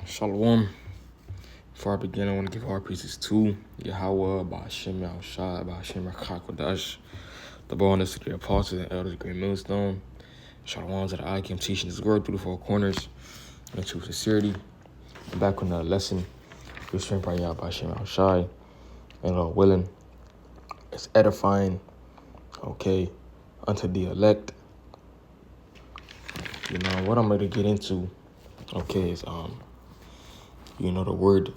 Shalom. Before I begin, I want to give all praises to Yahweh, Ba'ashem Yahushua, Ba'ashem Rakakwadash, the boldness of the apostles and elders of Great Millstone. Shalom to the I Kim teaching His word through the four corners and true sincerity. I'm back with another lesson. We're strength by Yahweh, Ba'ashem Yahushua, and Lord willing, it's edifying, unto the elect. What I'm going to get into, is, the word,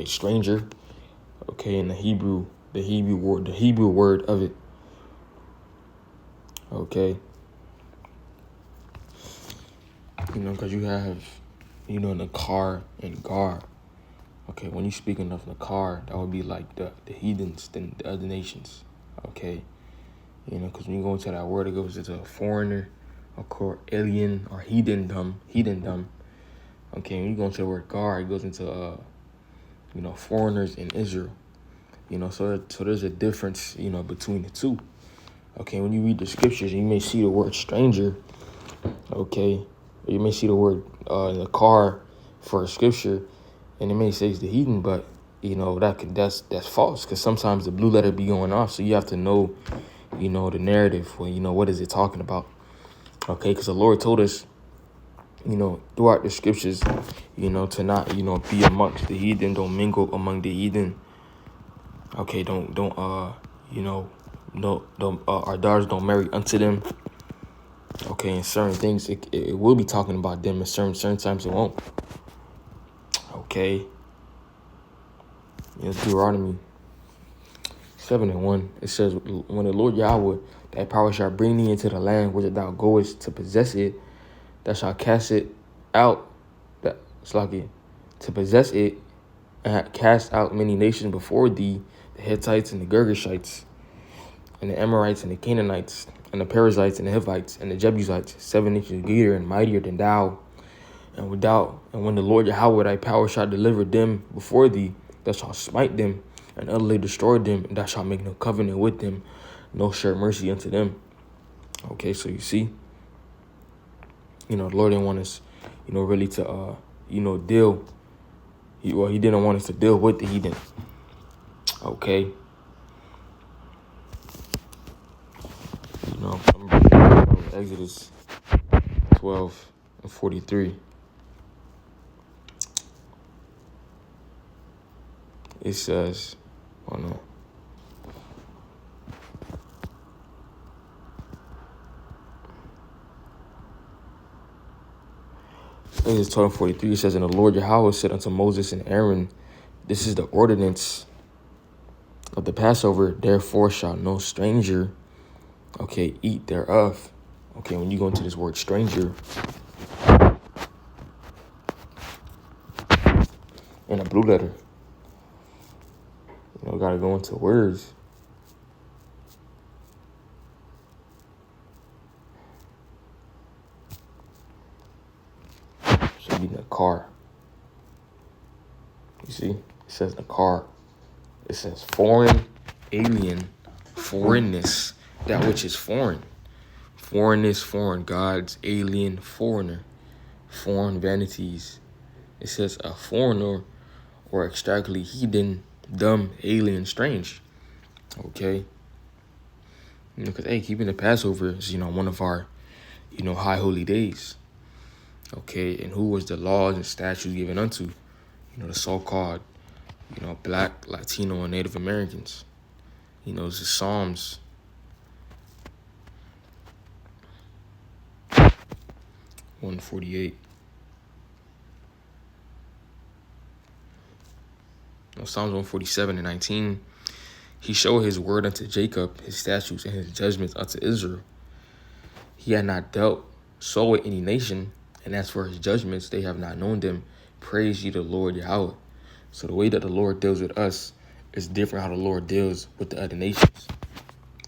stranger, in the Hebrew word of it, because you have, Nakar and Gar, when you speaking of Nakar, that would be like the heathens, the other nations, because when you go into that word, it goes into a foreigner, alien, or heathendom, when you go into the word Gar, it goes into, foreigners in Israel, so there's a difference, between the two. When you read the scriptures, you may see the word stranger, you may see the word in the car for a scripture, and it may say it's the heathen, but that's false, because sometimes the blue letter be going off, so you have to know, the narrative. Well, what is it talking about? Because the Lord told us, throughout the scriptures, to not, be amongst the heathen, don't mingle among the heathen. Our daughters don't marry unto them. And certain things, it will be talking about them, and certain times it won't. It's Deuteronomy 7:1. It says, when the Lord Yahweh, that power shall bring thee into the land which thou goest to possess it, thou shalt cast it out, to possess it, and cast out many nations before thee, the Hittites and the Girgashites, and the Amorites and the Canaanites, and the Perizzites and the Hivites and the Jebusites, 7 inches greater and mightier than thou. And when the Lord Yahweh thy power shall deliver them before thee, thou shalt smite them and utterly destroy them, and thou shalt make no covenant with them, no sure mercy unto them. So you see, the Lord didn't want us, really to, deal. He didn't want us to deal with the heathen. Exodus 12:43. It says, Exodus 12:43, it says, and the Lord Yahweh said unto Moses and Aaron, this is the ordinance of the Passover, therefore shall no stranger, eat thereof. When you go into this word stranger, in a blue letter, gotta go into words. Should be Nakar. You see, it says Nakar. It says foreign, alien, foreignness, that which is foreign. Foreignness, foreign gods, alien, foreigner, foreign vanities. It says a foreigner, or extractly heathen, dumb, alien, strange. Because keeping the Passover is, one of our, high holy days. And who was the laws and statutes given unto? The so-called, Black, Latino, and Native Americans. It's the Psalms 148. Psalms 147:19. He showed his word unto Jacob, his statutes and his judgments unto Israel. He had not dealt so with any nation, and as for his judgments, they have not known them. Praise ye the Lord Yahweh. So the way that the Lord deals with us is different how the Lord deals with the other nations.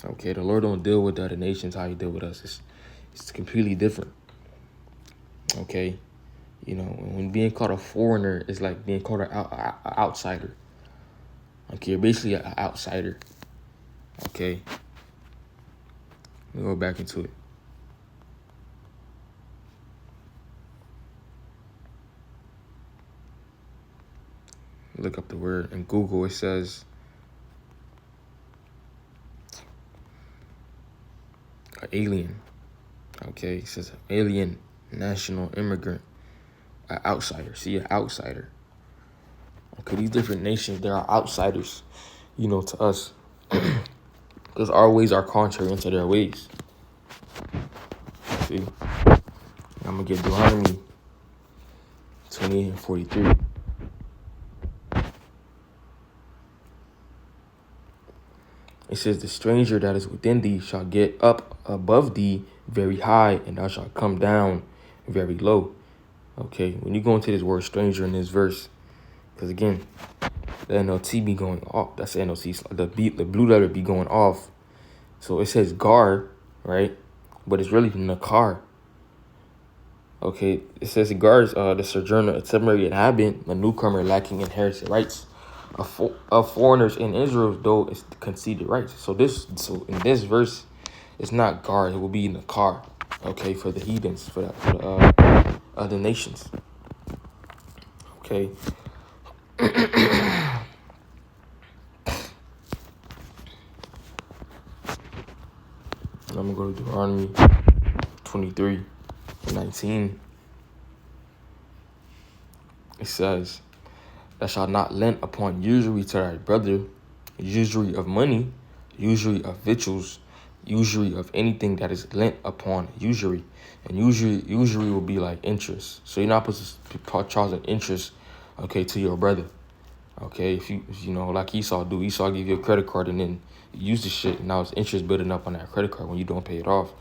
The Lord don't deal with the other nations how he deal with us. It's completely different. When being called a foreigner is like being called an outsider. You're basically an outsider. Let me go back into it. Look up the word in Google. It says alien. Okay, it says alien, national immigrant, an outsider. See, an outsider. Okay, these different nations, they are outsiders, to us. Because our ways are contrary into their ways. See? I'm going to get Deuteronomy 28 and 43. It says, the stranger that is within thee shall get up above thee very high, and thou shalt come down very low. Okay, when you go into this word stranger in this verse, because again, the NLT be going off. That's the NLT. The blue letter be going off. So it says gar, right? But it's really nakar. Okay, it says gar is the sojourner, a temporary inhabitant, a newcomer lacking inherited rights. Of foreigners in Israel, though, it's conceded rights. So in this verse, it's not gar. It will be nakar. Okay, for the heathens, for the other nations. Okay. I'm going to go to Deuteronomy 23:19. It says, thou shalt not lend upon usury to thy brother, usury of money, usury of victuals, usury of anything that is lent upon usury. And usury will be like interest. So you're not supposed to charge an interest, okay, to your brother. Okay, if you like Esau do. Esau give you a credit card and then you use the shit, and now it's interest building up on that credit card when you don't pay it off.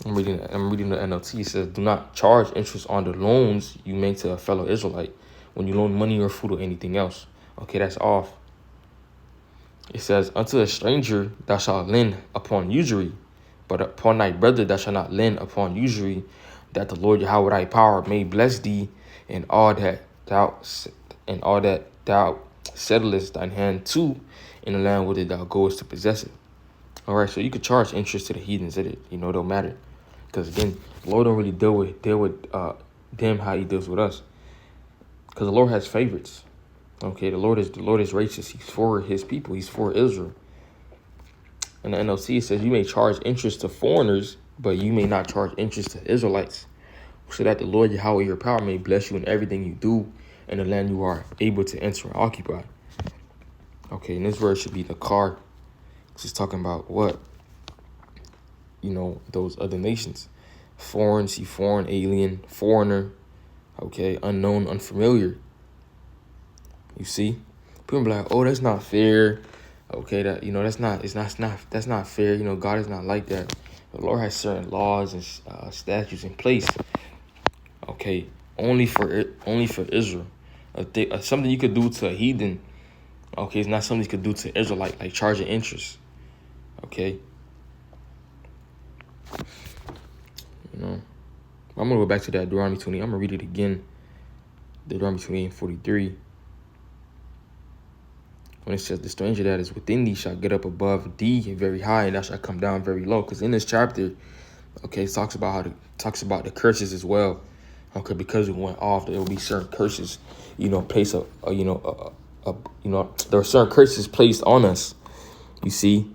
I'm reading the NLT. It says, do not charge interest on the loans you make to a fellow Israelite when you loan money or food or anything else. Okay, that's off. It says, unto a stranger thou shalt lend upon usury, but upon thy brother thou shalt not lend upon usury, that the Lord Yahweh thy power may bless thee in all that thou settlest thine hand to in the land whither thou goest to possess it. All right, so you could charge interest to the heathens. It don't matter, because again, the Lord don't really deal with them how He deals with us, because the Lord has favorites. Okay, the Lord is righteous. He's for His people. He's for Israel. And the NLT says you may charge interest to foreigners, but you may not charge interest to Israelites, so that the Lord Yahweh your power may bless you in everything you do in the land you are able to enter and occupy. Okay, and this word should be the car. It's talking about what? Those other nations. Foreign, alien, foreigner. Okay, unknown, unfamiliar. You see? People be like, oh, that's not fair. Okay, that's not fair. God is not like that. The Lord has certain laws and statutes in place. Okay, only for Israel. Something you could do to a heathen, okay, it's not something you could do to Israelite, like charging interest. Okay. I'm gonna go back to that Deuteronomy 20. I'm gonna read it again. Deuteronomy 28 and 43. When it says, the stranger that is within thee shall get up above thee very high, and thou shalt come down very low. Because in this chapter, okay, it talks about the curses as well. Okay, because it went off, there will be certain curses, placed there are certain curses placed on us. You see.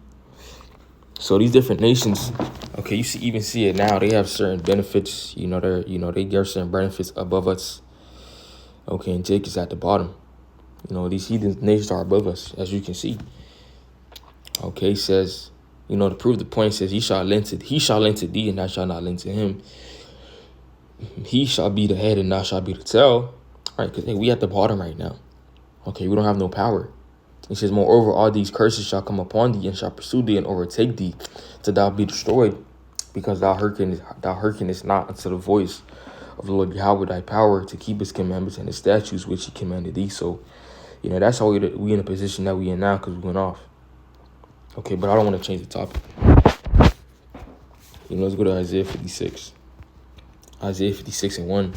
So these different nations, okay, you even see it now. They have certain benefits. They get certain benefits above us. Okay, and Jake is at the bottom. These heathen nations are above us, as you can see. Okay, it says, to prove the point, it says, he shall lend to thee, and thou shalt not lend to him. He shall be the head, and thou shalt be the tail. All right, because we at the bottom right now. Okay, we don't have no power. It says, moreover, all these curses shall come upon thee, and shall pursue thee, and overtake thee, till thou be destroyed, because thou hearkenest not unto the voice of the Lord Yahweh thy power, to keep His commandments and His statutes which He commanded thee. So, that's how we in a position that we in now, because we went off. Okay, but I don't want to change the topic. Let's go to Isaiah 56. Isaiah 56 and 1.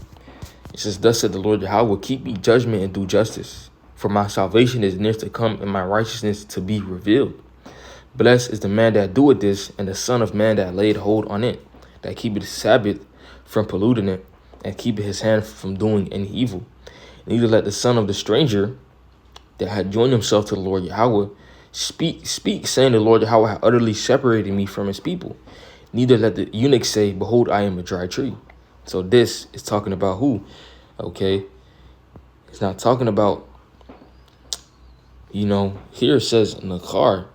It says, thus said the Lord Yahweh, keep me judgment and do justice, for my salvation is near to come, and my righteousness to be revealed. Blessed is the man that doeth this, and the son of man that laid hold on it, that keepeth the Sabbath from polluting it, and keepeth his hand from doing any evil. neither let the son of the stranger that had joined himself to the Lord Yahweh speak, saying the Lord Yahweh had utterly separated me from his people. Neither let the eunuch say, behold, I am a dry tree. So this is talking about who? Okay. It's not talking about, here it says Nakar,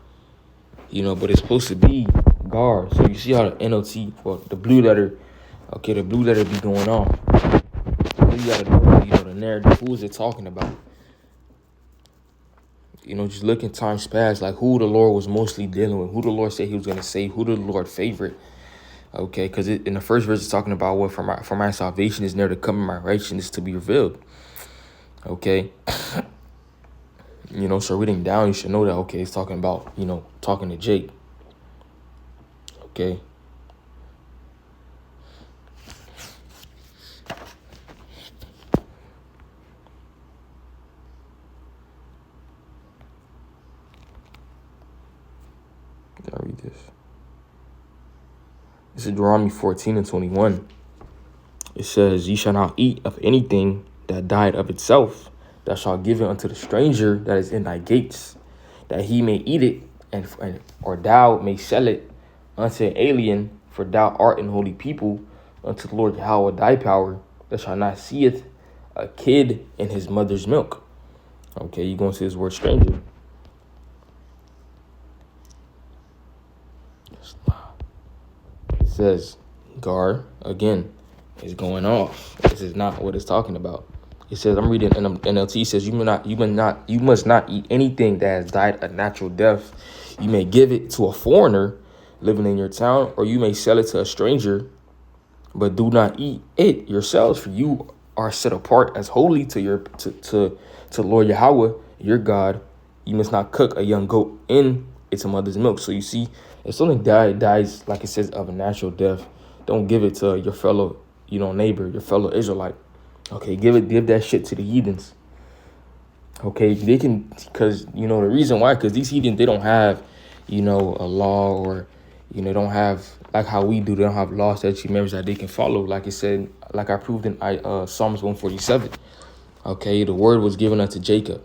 but it's supposed to be Gar. So you see how the NLT, well, the blue letter, the blue letter be going on. You gotta know, the narrative. Who is it talking about? Just look in times past, like who the Lord was mostly dealing with, who the Lord said he was going to save, who the Lord favored. Okay, because in the first verse, it's talking about what for my salvation is near to come and my righteousness to be revealed. Okay. So reading down, you should know that, okay, it's talking about, talking to Jake. Okay. I'll read this. This is Deuteronomy 14:21. It says, ye shall not eat of anything that died of itself, that shall give it unto the stranger that is in thy gates, that he may eat it, or thou may sell it unto an alien, for thou art an holy people unto the Lord Yahweh thy power, that shall not seeth a kid in his mother's milk. Okay, you're going to see this word stranger. It says, Gar, again, is going off. This is not what it's talking about. It says, I'm reading NLT, it says, you must not eat anything that has died a natural death. You may give it to a foreigner living in your town, or you may sell it to a stranger, but do not eat it yourselves, for you are set apart as holy to Lord Yahweh, your God. You must not cook a young goat in its mother's milk. So you see, if something dies, like it says, of a natural death, don't give it to your fellow, neighbor, your fellow Israelite. Okay, give that shit to the heathens. Okay, they can, because, the reason why, because these heathens, they don't have, a law, or, don't have, like how we do, they don't have law, statute, members that they can follow. Like it said, like I proved in Psalms 147. Okay, the word was given unto Jacob.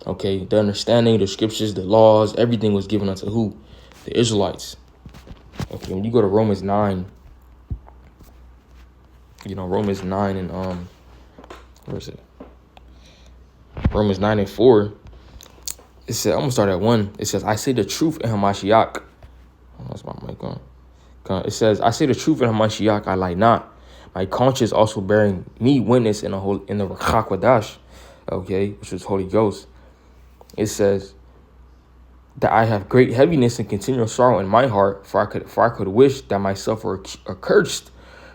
Okay, the understanding, the scriptures, the laws, everything was given unto who? The Israelites. Okay, when you go to Romans 9, Romans 9 and, where is it? Romans 9:4. It says, I'm going to start at 1. It says, I say the truth in Hamashiach. Oh, that's my mic on. It says, I say the truth in Hamashiach, I lie not. My conscience also bearing me witness in the Ruach HaKodesh, okay, which is Holy Ghost. It says that I have great heaviness and continual sorrow in my heart, for I could wish that myself were accursed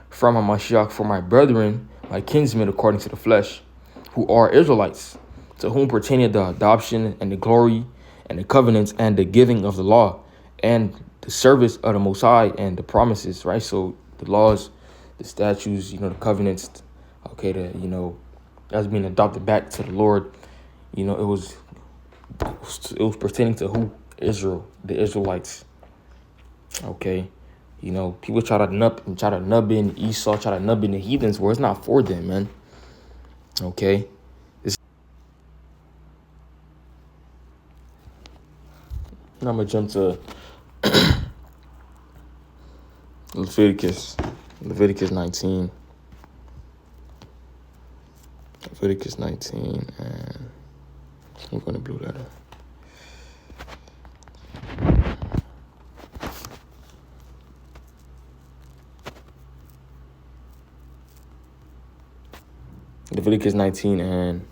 from Hamashiach for my brethren, my kinsmen according to the flesh, who are Israelites, to whom pertaineth the adoption and the glory and the covenants and the giving of the law and the service of the Most High and the promises, right? So the laws, the statutes, the covenants, okay, that's being adopted back to the Lord. It was pertaining to who? Israel, the Israelites. Okay. People try to nub in Esau, try to nub in the heathens, where it's not for them, man. Okay. Now I'm going to jump to Leviticus 19. Leviticus 19, and I'm going to blue letter. Leviticus 19 and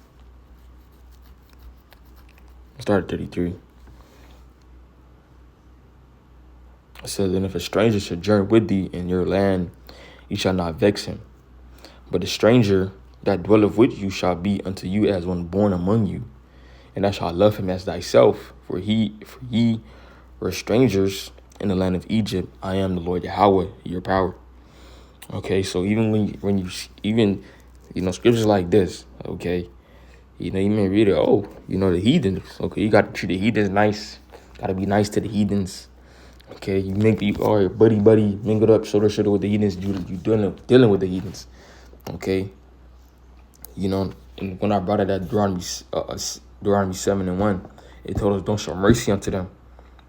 start at 33. It says, and if a stranger sojourn with thee in your land, you shall not vex him. But the stranger that dwelleth with you shall be unto you as one born among you, and thou shalt love him as thyself. For ye were strangers in the land of Egypt. I am the Lord Yahweh, your power. Okay, so even when you scriptures like this, okay, you may read it, the heathens. Okay, you got to treat the heathens nice. Got to be nice to the heathens. Okay, you are buddy, mingled up shoulder to shoulder with the heathens. You dealing with the heathens. Okay, You know, and when I brought it at Deuteronomy 7:1, it told us don't show mercy unto them.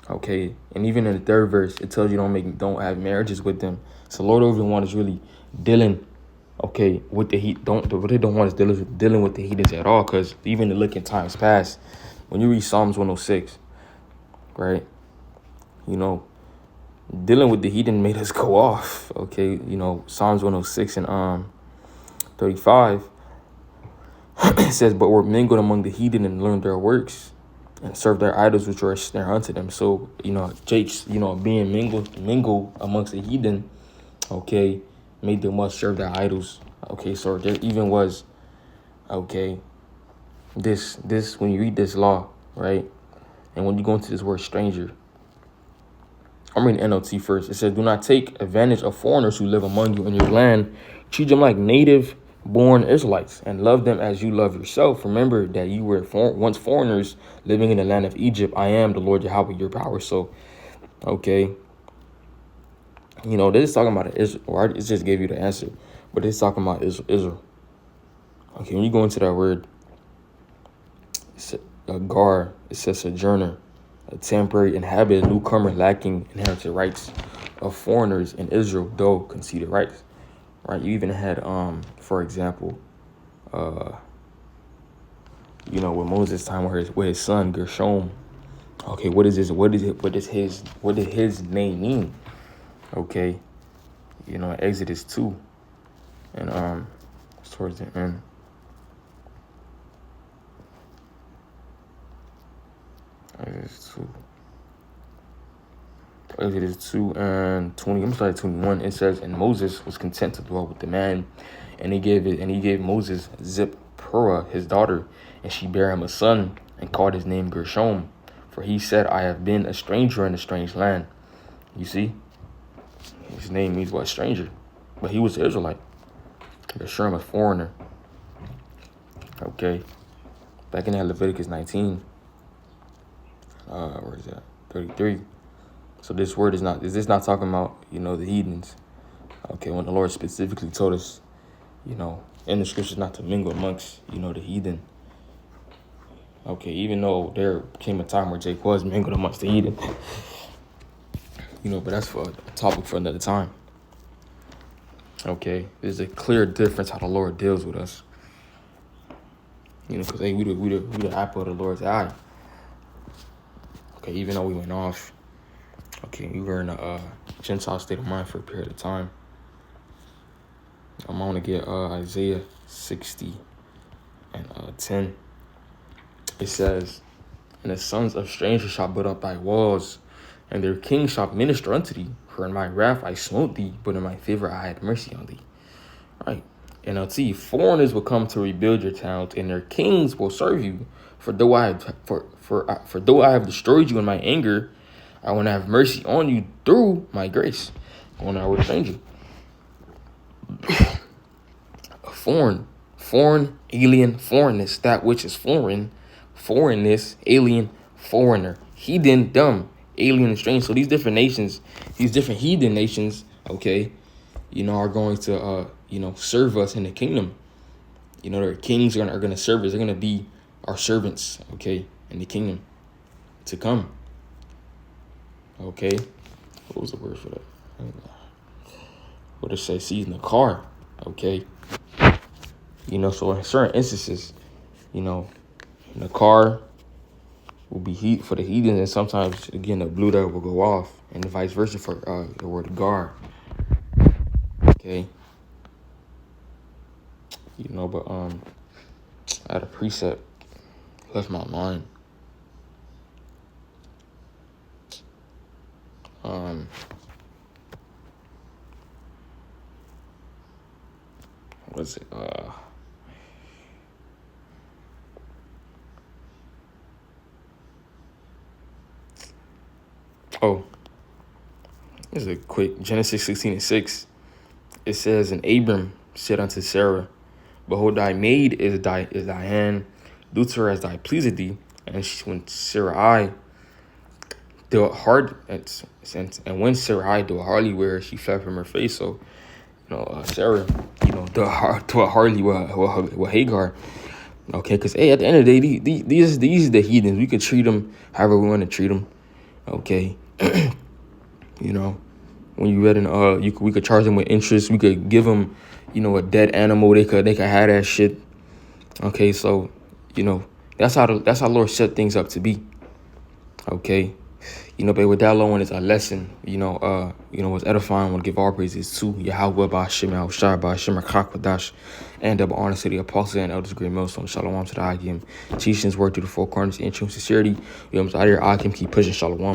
Okay, and even in the third verse, it tells you don't have marriages with them. So Lord over one is really dealing, okay, with the heat. What they don't want is dealing with the heathens at all. Because even to look in times past, when you read Psalms 106, right, you know, dealing with the heathen made us go off. Okay, you know, Psalms 106 and 35, it says, but were mingled among the heathen and learned their works and serve their idols which were a snare unto them. So, you know, Jake's, you know, being mingled amongst the heathen, okay, made them must serve their idols. Okay, so there even was, okay, this when you read this law, right, and when you go into this word stranger, I'm reading NLT first. It says, do not take advantage of foreigners who live among you in your land. Treat them like native-born Israelites and love them as you love yourself. Remember that you were once foreigners living in the land of Egypt. I am the Lord Yahweh, your power. So, okay. You know, this is talking about Israel. Or it just gave you the answer. But it's talking about Israel. Okay, when you go into that word, it's a gar, it says sojourner, a temporary inhabitant, newcomer lacking inherited rights, of foreigners in Israel, though conceded rights. Right? You even had, for example, you know, with Moses' time with his son Gershom. Okay, what is this? What did his name mean? Okay, you know, Exodus 2, and towards the end. Exodus 2 and 20. I'm sorry, 21. It says, and Moses was content to dwell with the man, and he gave Moses Zipporah his daughter, and she bare him a son, and called his name Gershom, for he said, I have been a stranger in a strange land. You see, his name means what? Stranger, but he was an Israelite. Gershom, a foreigner. Okay, back in that Leviticus 19. Where is that? 33. So this word is this not talking about, you know, the heathens. Okay, when the Lord specifically told us, you know, in the scriptures not to mingle amongst, you know, the heathen. Okay, even though there came a time where Jake was mingled amongst the heathen. You know, but that's for a topic for another time. Okay, there's a clear difference how the Lord deals with us. You know, because hey, we the apple of the Lord's eye. Okay, even though we went off. Okay, we were in a Gentile state of mind for a period of time. I'm going to get Isaiah 60 and 10. It says, and the sons of strangers shall build up thy walls, and their kings shall minister unto thee. For in my wrath I smote thee, but in my favor I had mercy on thee. All right. And I'll see foreigners will come to rebuild your towns, and their kings will serve you. For though I have destroyed you in my anger, I want to have mercy on you through my grace. On our stranger. Foreign, alien, foreignness, that which is foreign, foreignness, alien, foreigner, heathen, dumb, alien, and strange. So these different nations, these different heathen nations, okay, you know, are going to, you know, serve us in the kingdom. You know, their kings are going to serve us. They're going to be our servants, okay, in the kingdom to come. Okay, what was the word for that? What did it say? See, in the car, okay. You know, so in certain instances, you know, in the car will be heat for the heathens, and sometimes again the blue dot will go off, and vice versa for the word gar. Okay. You know, but I had a precept left my mind. What's it? This is a quick Genesis 16:6. It says, and Abram said unto Sarah, behold, thy maid is thy hand, do to her as thy pleaseth thee. And when Sarai do hard, and when Sarai do hardly wear, she fled from her face. So, Sarah, to a Harley with Hagar. Okay, because hey, at the end of the day, these are the heathens. We could treat them however we want to treat them. Okay, when you read in we could charge them with interest. We could give them, a dead animal. They could have that shit. Okay, so that's how Lord set things up to be. Okay, but with that alone is a lesson. Was edifying. I want to give all praises to Yahweh Ba'Shem Yahushua Ba'Shem Rakakadash, and double honor to the apostles and elders, great millstone. Shalom to the Akim. Teachings work through the four corners, in true sincerity. Out here, Akim keep pushing. Shalom.